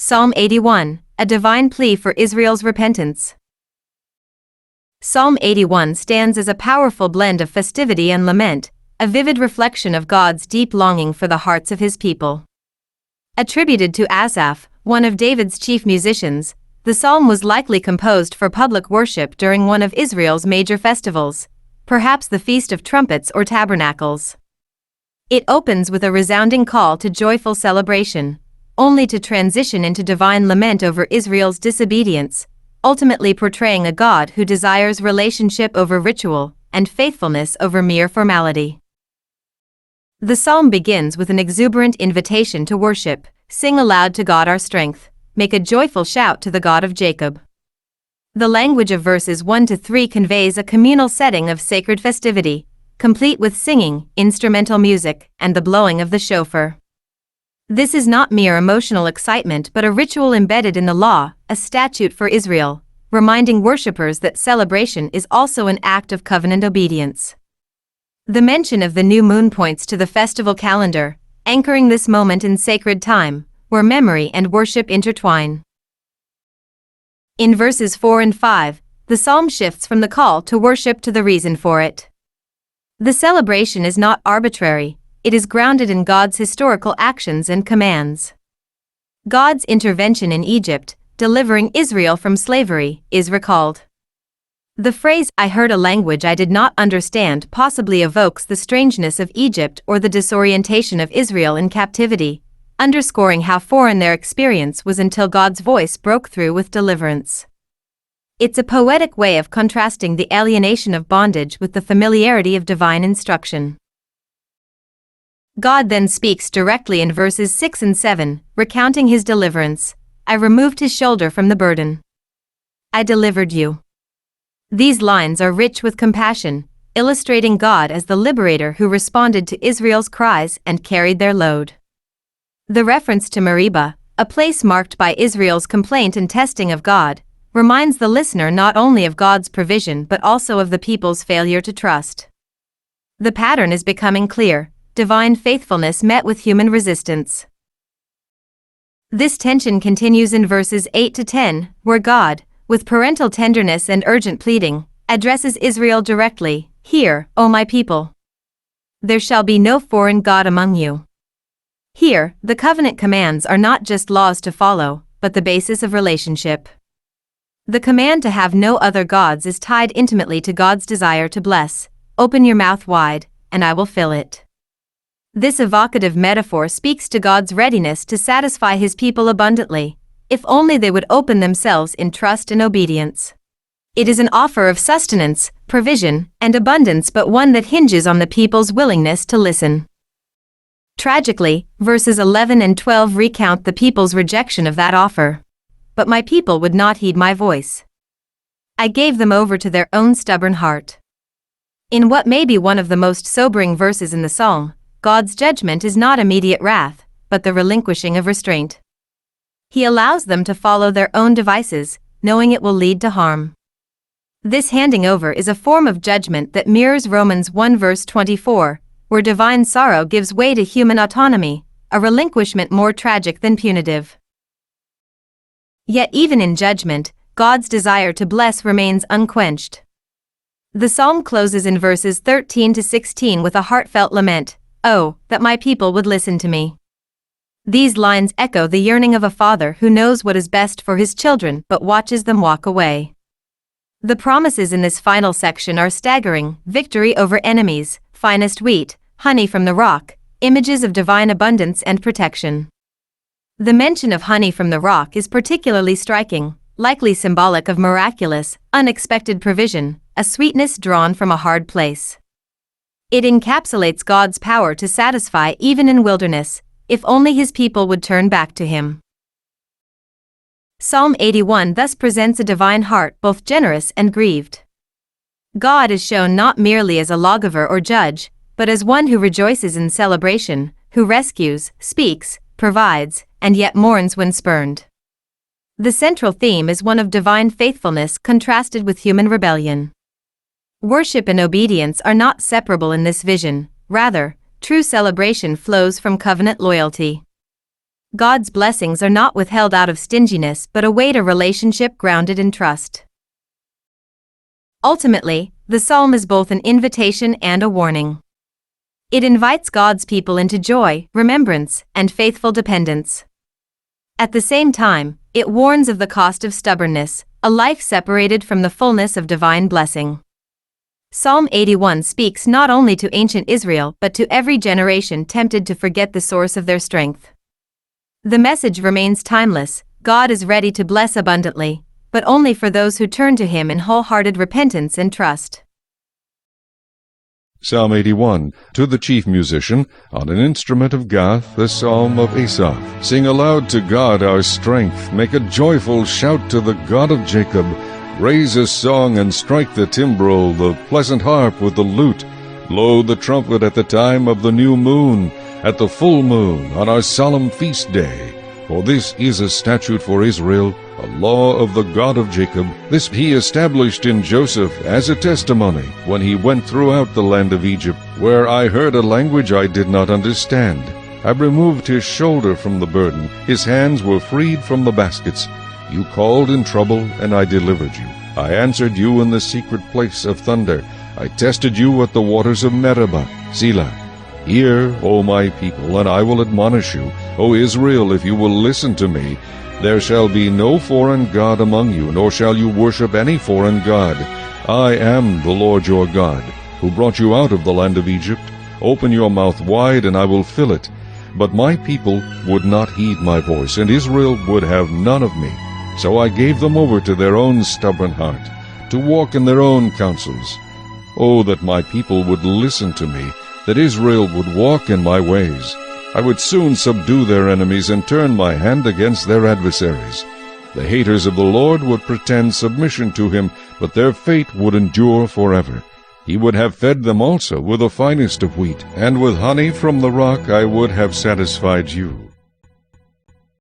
Psalm 81, a divine plea for Israel's repentance. Psalm 81 stands as a powerful blend of festivity and lament, a vivid reflection of God's deep longing for the hearts of his people. Attributed to Asaph, one of David's chief musicians, the psalm was likely composed for public worship during one of Israel's major festivals, perhaps the Feast of Trumpets or Tabernacles. It opens with a resounding call to joyful celebration, only to transition into divine lament over Israel's disobedience, ultimately portraying a God who desires relationship over ritual and faithfulness over mere formality. The psalm begins with an exuberant invitation to worship. Sing aloud to God our strength, make a joyful shout to the God of Jacob. The language of verses 1 to 3 conveys a communal setting of sacred festivity, complete with singing, instrumental music, and the blowing of the shofar. This is not mere emotional excitement but a ritual embedded in the law, a statute for Israel, reminding worshippers that celebration is also an act of covenant obedience. The mention of the new moon points to the festival calendar, anchoring this moment in sacred time, where memory and worship intertwine. In verses 4 and 5, the psalm shifts from the call to worship to the reason for it. The celebration is not arbitrary. It is grounded in God's historical actions and commands. God's intervention in Egypt, delivering Israel from slavery, is recalled. The phrase, "I heard a language I did not understand," possibly evokes the strangeness of Egypt or the disorientation of Israel in captivity, underscoring how foreign their experience was until God's voice broke through with deliverance. It's a poetic way of contrasting the alienation of bondage with the familiarity of divine instruction. God then speaks directly in verses 6 and 7, recounting his deliverance. "I removed his shoulder from the burden. I delivered you." These lines are rich with compassion, illustrating God as the liberator who responded to Israel's cries and carried their load. The reference to Meribah, a place marked by Israel's complaint and testing of God, reminds the listener not only of God's provision but also of the people's failure to trust. The pattern is becoming clear. Divine faithfulness met with human resistance. This tension continues in verses 8 to 10, where God, with parental tenderness and urgent pleading, addresses Israel directly. "Hear, O my people. There shall be no foreign god among you." Here, the covenant commands are not just laws to follow, but the basis of relationship. The command to have no other gods is tied intimately to God's desire to bless. "Open your mouth wide, and I will fill it." This evocative metaphor speaks to God's readiness to satisfy his people abundantly, if only they would open themselves in trust and obedience. It is an offer of sustenance, provision, and abundance, but one that hinges on the people's willingness to listen. Tragically, verses 11 and 12 recount the people's rejection of that offer. "But my people would not heed my voice. I gave them over to their own stubborn heart." In what may be one of the most sobering verses in the psalm, God's judgment is not immediate wrath, but the relinquishing of restraint. He allows them to follow their own devices, knowing it will lead to harm. This handing over is a form of judgment that mirrors Romans 1 verse 24, where divine sorrow gives way to human autonomy, a relinquishment more tragic than punitive. Yet even in judgment, God's desire to bless remains unquenched. The psalm closes in verses 13 to 16 with a heartfelt lament. "Oh, that my people would listen to me." These lines echo the yearning of a father who knows what is best for his children but watches them walk away. The promises in this final section are staggering: victory over enemies, finest wheat, honey from the rock, images of divine abundance and protection. The mention of honey from the rock is particularly striking, likely symbolic of miraculous, unexpected provision, a sweetness drawn from a hard place. It encapsulates God's power to satisfy even in wilderness, if only his people would turn back to him. Psalm 81 thus presents a divine heart both generous and grieved. God is shown not merely as a lawgiver or judge, but as one who rejoices in celebration, who rescues, speaks, provides, and yet mourns when spurned. The central theme is one of divine faithfulness contrasted with human rebellion. Worship and obedience are not separable in this vision, rather, true celebration flows from covenant loyalty. God's blessings are not withheld out of stinginess but await a relationship grounded in trust. Ultimately, the psalm is both an invitation and a warning. It invites God's people into joy, remembrance, and faithful dependence. At the same time, it warns of the cost of stubbornness, a life separated from the fullness of divine blessing. Psalm 81 speaks not only to ancient Israel but to every generation tempted to forget the source of their strength. The message remains timeless: God is ready to bless abundantly, but only for those who turn to Him in wholehearted repentance and trust. Psalm 81, to the chief musician, on an instrument of Gath, the psalm of Asaph. Sing aloud to God our strength, make a joyful shout to the God of Jacob. Raise a song and strike the timbrel, the pleasant harp with the lute. Blow the trumpet at the time of the new moon, at the full moon, on our solemn feast day. For this is a statute for Israel, a law of the God of Jacob. This he established in Joseph as a testimony when he went throughout the land of Egypt, where I heard a language I did not understand. I removed his shoulder from the burden. His hands were freed from the baskets. You called in trouble, and I delivered you. I answered you in the secret place of thunder. I tested you at the waters of Meribah. Selah. Hear, O my people, and I will admonish you. O Israel, if you will listen to me, there shall be no foreign god among you, nor shall you worship any foreign god. I am the Lord your God, who brought you out of the land of Egypt. Open your mouth wide, and I will fill it. But my people would not heed my voice, and Israel would have none of me. So I gave them over to their own stubborn heart, to walk in their own counsels. Oh, that my people would listen to me, that Israel would walk in my ways. I would soon subdue their enemies and turn my hand against their adversaries. The haters of the Lord would pretend submission to him, but their fate would endure forever. He would have fed them also with the finest of wheat, and with honey from the rock I would have satisfied you.